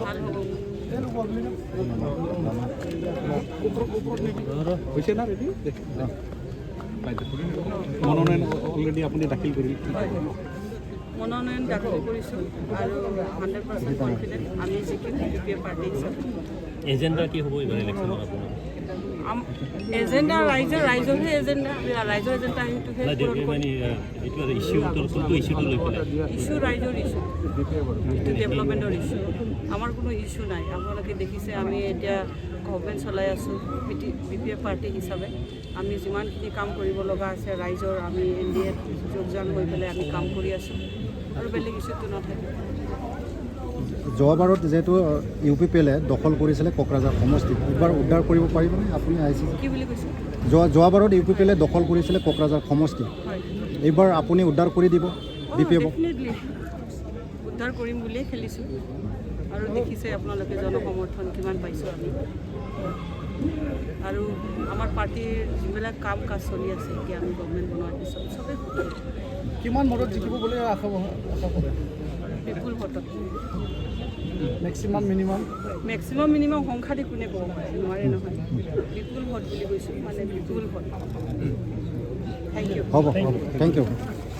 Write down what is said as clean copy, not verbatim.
ভাল হ'ব। হৈছে না ৰেডি মনোনয়ন অলৰেডি আপুনি দাখিল কৰিলে মনোনয়ন দাখিল কৰিছোঁ আৰু 100% কনফিডেণ্ট আমি জিকিম ইউপিএ পাৰ্টি হিচাপে। এজেণ্ডা কি হ'ব এইবাৰ ইলেকশ্যনত আপোনাৰ? এজেণ্ডা ৰাইজৰহে এজেণ্ডা, ৰাইজৰ এজেণ্ডা সেইটোহে এইটো ইছ্যুটো কোনটো ইছ্যুটো লৈ পেলাই? ইছ্যু ৰাইজৰ ইছ্যু, এইটো ডেভেলপমেণ্টৰ ইছ্যু। আমাৰ কোনো ইছ্যু নাই। আপোনালোকে দেখিছে আমি এতিয়া গভৰ্ণমেণ্ট চলাই আছোঁ বিপিএ পাৰ্টি হিচাপে। আমি যিমানখিনি কাম কৰিব লগা আছে ৰাইজৰ আমি NDAত যোগদান হৈ পেলাই আমি কাম কৰি আছোঁ আৰু বেলেগ ইছ্যুটো নাথাকে। যোৱাবাৰত যিহেতু UPPLে দখল কৰিছিলে কোকৰাঝাৰ সমষ্টি, এইবাৰ উদ্ধাৰ কৰিব পাৰিবনে আপুনি আহিছে? কি বুলি কৈছে? যোৱাবাৰত UPPLে দখল কৰিছিলে কোকৰাঝাৰ সমষ্টি, এইবাৰ আপুনি উদ্ধাৰ কৰি দিব BPF? ডেফিনেটলি উদ্ধাৰ কৰিম বুলিয়ে খেলিছোঁ আৰু দেখিছে আপোনালোকে জনসমৰ্থন কিমান পাইছোঁ আমি। আৰু আমাৰ পাৰ্টিৰ যিবিলাক কাম কাজ চলি আছে এতিয়া আমি গভৰ্ণমেণ্ট বনোৱাৰ পিছত চবেই কিমান ভোটত জিকিব বুলি আশা কৰে? বিপুল ভোটত মেক্সিমাম মিনিমাম সংখ্যা দি কোনে ক'ব পাৰে? নোৱাৰে নহয়। বিপুল ভোট বুলি কৈছোঁ, মানে বিপুল ভোট। Thank you. হ'ব, থেংক ইউ।